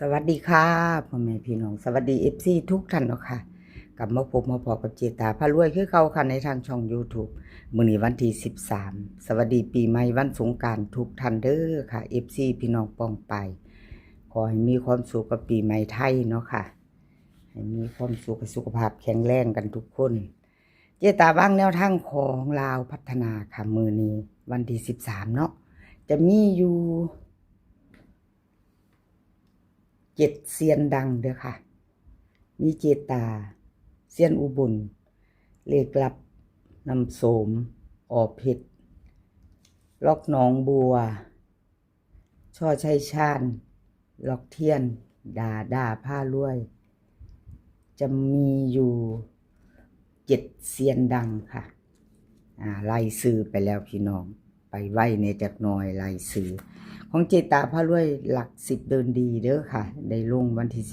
สวัสดีค่ะพ่อแม่พี่น้องสวัสดีFCทุกท่านเนาะค่ะกลับมาพบมาพอกับเจตาพารวยคือเก่าค่ะในทางช่อง YouTube มื้อนี้วันที่13สวัสดีปีใหม่วันสงกรานต์ทุกท่านเด้อค่ะ FC พี่น้องป้องไปขอให้มีความสุขกับปีใหม่ไทยเนาะค่ะให้มีความสุขสุขภาพแข็งแรงกันทุกคนเจตาวางแนวทางของลาวพัฒนาค่ะมื้อนี้วันที่13เนาะจะมีอยู่7เซียนดังเด้อค่ะมีเจตาเซียนอุบลเลขลับนำโสมออเพชรล็อกหนองบัวช่อชัยชาญล็อกเทียนด่าผ้ารวย จะมีอยู่7เซียนดังค่ะไล่ซื้อไปแล้วพี่น้องไปไว้ในจักหน่อยไล่ซื้อของเจตาพารวยหลัก10เดินดีเด้อค่ะได้ลงวันที่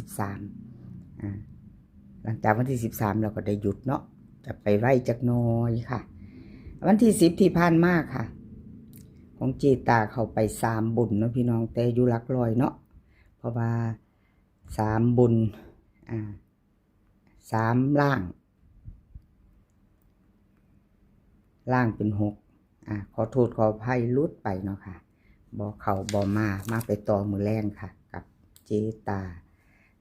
13หลังจากวันที่13เราก็ได้หยุดเนาะจะไปไว้จักหน่อยค่ะวันที่10ที่ผ่านมาค่ะของเจตาเข้าไป3บุญเนาะพี่น้องแต่อยู่หลักร้อยเนาะเพราะว่า3บุญ3ล่างเป็น6ขอโทษขออภัยลุดไปเนาะค่ะบ่เข้าบ่มาไปต่อมือแรงค่ะกับเจตา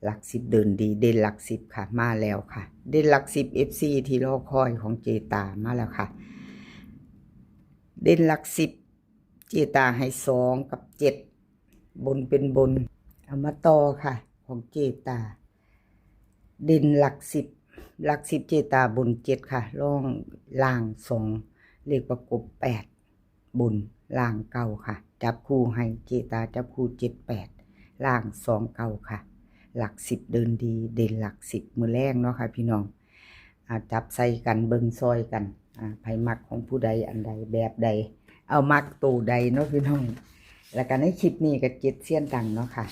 หลัก10เดินดีเด่นหลัก10ค่ะมาแล้วค่ะเด่นหลัก10 FC ที่รอคอยของเจตามาแล้วค่ะเด่นหลัก10เจตาให้2กับ7บนเป็นบนเอามาต่อค่ะของเจตาเด่นหลัก10เจตาบน7ค่ะล่าง2เลขประกบ8บนล่าง9ค่ะจับคู่ให้เจตาจับคู่78ล่าง29ค่ะหลัก10เดินดีเด่นหลัก10มือแรงเนาะค่ะพี่น้องจับใส่กันเบิ่งซอยกันไผมักของผู้ใดอันใดแบบใดเอามักตัวใดเนาะพี่น้องแล้วกันในคลิปนี้ก็7เสี้ยนดังเนาะค่ะ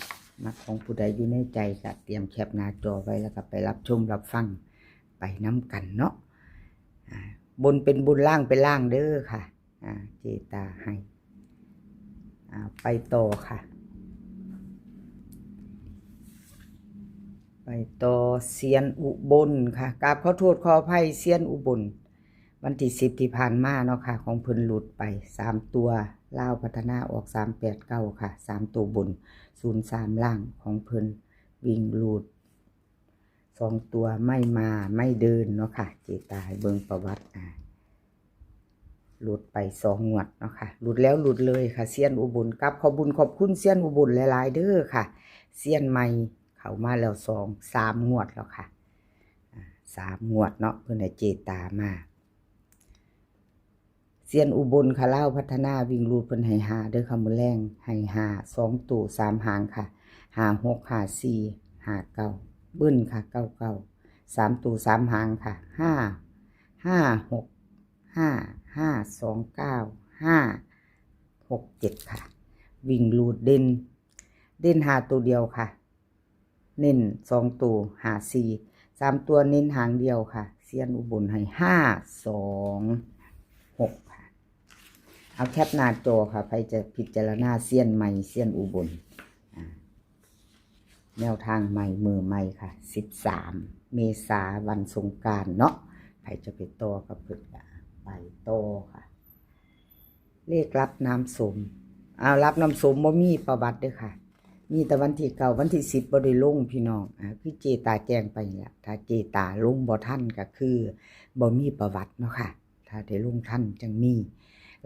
มักของผู้ใดอยู่ในใจก็เตรียมแคปหน้าจอไว้แล้วก็ไปรับชมรับฟังไปน้ำกันเนาะบนเป็นบุญล่างเป็นล่างเด้อค่ะเจตาให้ไปต่อค่ะไปต่อเซียนอุบลค่ะกราบขอโทษขออภัยเซียนอุบลวันที่10ที่ผ่านมาเนาะค่ะของเพิ่นหลุดไป3ตัวลาวพัฒนาออก389ค่ะ3ตัวบน03ล่างของเพิ่นวิ่งหลุด2ตัวไม่มาไม่เดินเนาะค่ะเจตาให้เบิ่งประวัติหลุดไป2งวดเนาะค่ะหลุดแล้วหลุดเลยค่ะเซียนอุบลกับขอบบุญขอบคุณเซียนอุบลหลายๆเด้อค่ะเซียนใหม่เข้ามาแล้ว3งวดแล้วค่ะ3งวดเนาะเพิ่นให้เจตามาเซียนอุบลค่ะลาวพัฒนาวิ่งรูดเพิ่นให้5เด้อค่ะมื้อแรงให้5 2ตัว3หางค่ะ5 6 5 4 5 9เบิ้นค่ะ99 3ตัว3หางค่ะ5 2 9 5 6 7ค่ะวิ่งรูดเด่น5ตัวเดียวค่ะเน้น2ตัว5 4 3ตัวเน้นหางเดียวค่ะเซียนอุบลให้5 2 6ค่ะเอาแคปหน้าจอค่ะใครจะพิจารณาเซียนใหม่เซียนอุบลแนวทางใหม่มือใหม่ค่ะ13เมษายนวันสงกรานต์เนาะใครจะไปต่อกับเพิ่นไปต่อค่ะเลขรับน้ำสมรับน้ำสมบ่มีประวัติเด้อค่ะมีแต่วันที่9วันที่10บ่ได้ลงพี่น้องคือเจตาแจ้งไปแล้วถ้าเจตาลงบ่ทันก็คือบ่มีประวัติเนาะค่ะถ้าได้ลงทันจังมี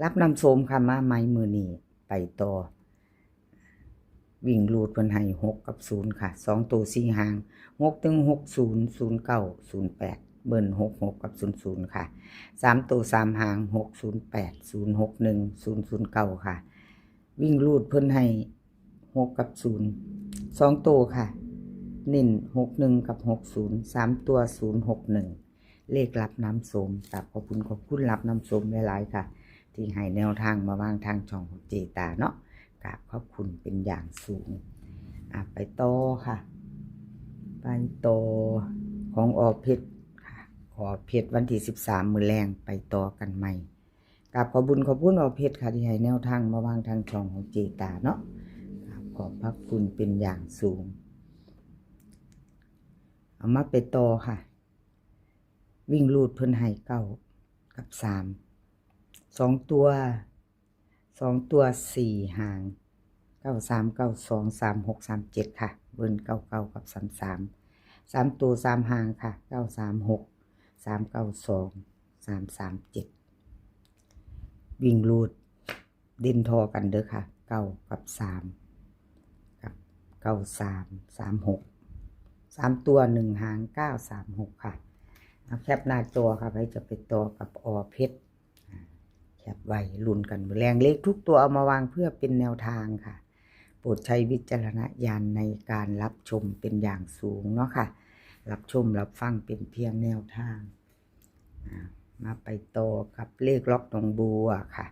รับน้ำสมค่ะมาใหม่มื้อนี้ไปต่อวิ่งรูดเพิ่นให้6กับ0ค่ะ2ตัว4หาง6ถึง60 09 08เบิ้น66กับ00ค่ะ3ตัว3หาง608 061 009ค่ะวิ่งรูดเพิ่นให้6กับ0 2ตัวค่ะเน้น61กับ60 3ตัว061เลขรับน้ำส้มขอบคุณรับน้ำส้มหลายๆค่ะที่ให้แนวทางมาวางทางช่องของเจตาเนาะขอบคุณเป็นอย่างสูงไปต่อค่ะไปต่อของอเพชรค่ะอเพชรวันที่13มื้อแรงไปต่อกันใหม่ขอบคุณอเพชรค่ะที่ให้แนวทางมาวางทางช่องของเจตาเนาะขอบพระคุณเป็นอย่างสูง เอามาไปต่อค่ะวิ่งรูดเพิ่นให้9กับ3 2 ตัว4 หาง93 92 36 37ค่ะเบิ้ล99กับ33 3 ตัว3 หางค่ะ936 392 337วิ่งรูดดินทอกันเด้อค่ะ9กับ3กับ93 36 3 ตัว1 หาง936ค่ะเอาแคปหน้าตัวค่ะไปจะไปต่อกับอเพชรแคปไว้ลุ้นกันแรงเลขทุกตัวเอามาวางเพื่อเป็นแนวทางค่ะโปรดใช้วิจารณญาณในการรับชมเป็นอย่างสูงเนาะค่ะรับชมรับฟังเป็นเพียงแนวทางมาไปต่อกับเลขล็อกน้องบัวค่ะ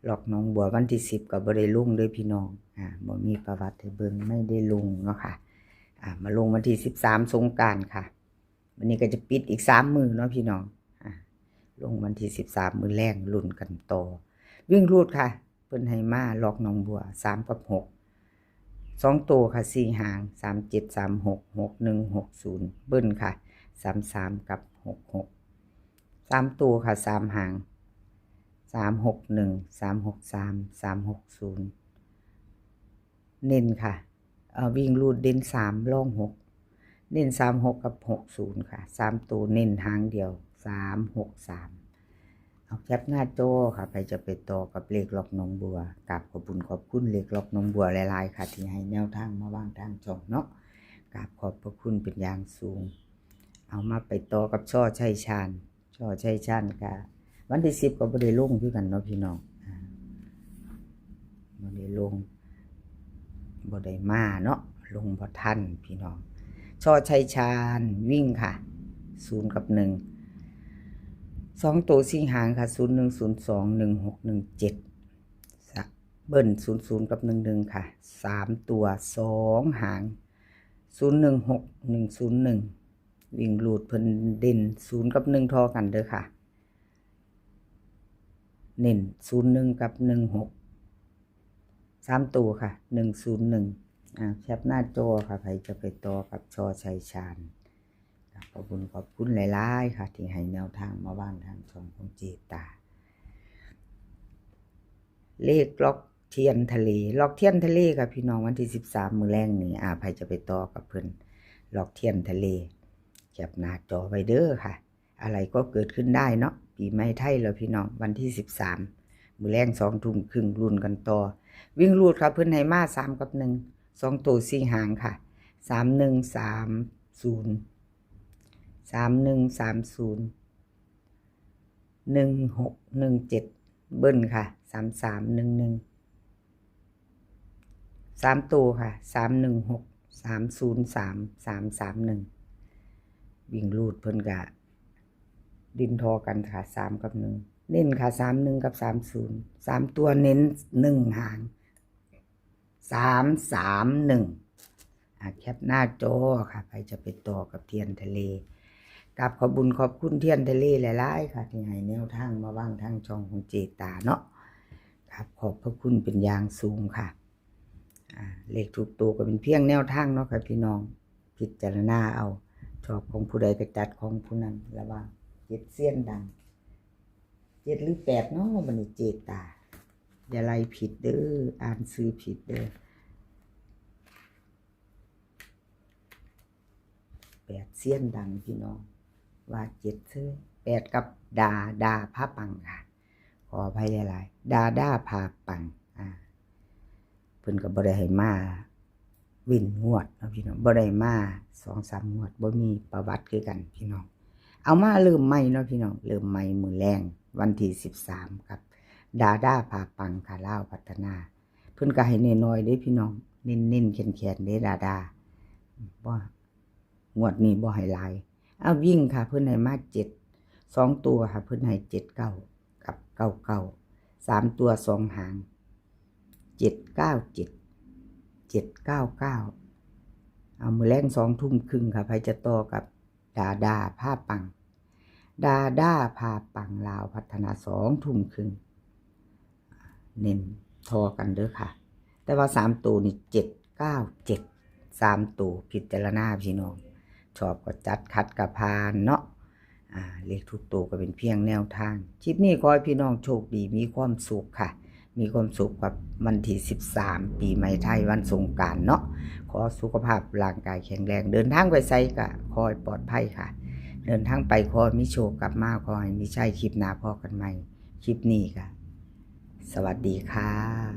ล็อกน้องบัววันที่10กับบริลุงด้วยพี่น้องบ่มีประวัติให้เบิ่งไม่ได้ลงเนาะค่ะมาลงวันที่13สงกรานต์ค่ะวันนี้ก็จะปิดอีก3 มื้อเนาะพี่น้องลงวันที่13มื้อแรกลุ้นกันต่อวิ่งรูดค่ะเพิ่นให้มาล็อกน้องบัว3กับ6 2ตัวค่ะ4 หาง37 36 61 60เบิ้ลค่ะ33กับ66 3ตัวค่ะ3 หาง361 363 360เน้นค่ะวิ่งรูดเด่น3ล่อง6เน้น36กับ60ค่ะ3ตัวเน้นหางเดียว363เอาแคปหน้าจอค่ะไปจะไปต่อกับเลขล็อกน้องบัวกับขอบคุณเลขล็อกน้องบัวหลายๆค่ะที่ให้แนวทางมาวางทางช่องเนาะกับขอบพระคุณเป็นอย่างสูงเอามาไปต่อกับช่อชัยชาญค่ะวันที่10ก็บ่ได้ลงคือกันเนาะพี่น้องบ่ได้ลงบ่ได้มาเนาะลงบ่ทันพี่น้องช่อชัยชาญวิ่งค่ะ0กับ1 2ตัว4 หางค่ะ01 02 16 17เบิ้ล00กับ11ค่ะ3ตัว2 หาง016 101วิ่งรูดเพิ่นเด่น0กับ1ทอกันเด้อค่ะเน้น01กับ16 3ตัวค่ะ101แคปหน้าจอค่ะใครจะไปต่อกับชอชัยชาญขอบคุณหลายๆค่ะที่ให้แนวทางมาวางทางช่องของเจตาเลขล็อกเทียนทะเลล็อกเทียนทะเลค่ะพี่น้องวันที่13มื้อแรงนี่ใครจะไปต่อกับเพิ่นล็อกเทียนทะเลแคปหน้าจอไว้เด้อค่ะอะไรก็เกิดขึ้นได้เนาะปีใหม่ไทยแล้วพี่น้องวันที่13มื้อแรง20:30ลุ้นกันต่อวิ่งรูดค่ะเพิ่นให้มา3กับ1 2ตัว4 หางค่ะ3130 3130 1617เบิ้ลค่ะ3311 3ตัวค่ะ316 303 331วิ่งรูดเพิ่นกะดินทอกันค่ะ3กับ1เน้นค่ะ31กับ30 3ตัวเน้น1 หาง331แคปหน้าจอค่ะใครจะไปต่อกับเทียนทะเลกับขอบคุณเทียนทะเลหลายๆค่ะที่ให้แนวทางมาวางทางช่องของเจตาเนาะครับขอบพระคุณเป็นอย่างสูงค่ะเลขทุกตัวก็เป็นเพียงแนวทางเนาะค่ะพี่น้องพิจารณาเอาชอบของผู้ใดก็จัดของผู้นั้นระวัง7เสี้ยนดัง7หรือ8เนาะบัดนี้เจตาอย่าไล่ผิดเด้ออ่านซื้อผิดเด้อ8เสี้ยนดังพี่น้องว่า7ซื้อ8กับดาพาปังค่ะขออภัยหลายๆดาพาปังเพิ่นก็บ่ได้ให้มาวินงวดเนาะพี่น้องบ่ได้มา 2-3 งวดบ่มีประวัติคือกันพี่น้องเอามาเริ่มใหม่เนาะพี่น้องเริ่มใหม่มื้อแรงวันที่13ครับดาพาปังค่ะลาวพัฒนาเพิ่นก็ให้น้อยๆเด้พี่น้องเน้นๆแข็งๆเด้ดาบ่งวดนี้บ่ให้หลายเอาวิ่งค่ะเพิ่นให้มา7 2ตัวค่ะเพิ่นให้79กับ99 3ตัว2 หาง797 799เอามื้อแรง20:30ค่ะใครจะต่อกับดาพาปังดาพาปังลาวพัฒนา20:30เน้นทอกันเด้อค่ะแต่ว่า3ตัวนี่797 3ตัวพิจารณาพี่น้อง ชอบก็จัดคัดกับพานเนาะเลขทุกตัวก็เป็นเพียงแนวทางคลิปนี้ขอให้พี่น้องโชคดีมีความสุขค่ะมีความสุขกับวันที่13ปีใหม่ไทยวันสงกรานต์เนาะขอสุขภาพร่างกายแข็งแรงเดินทางไปไสก็ขอให้ปลอดภัยค่ะเดินทางไปขอให้มีโชคกลับมาขอให้มีชัยคลิปหน้าพอกันใหม่คลิปนี้ค่ะสวัสดีค่ะ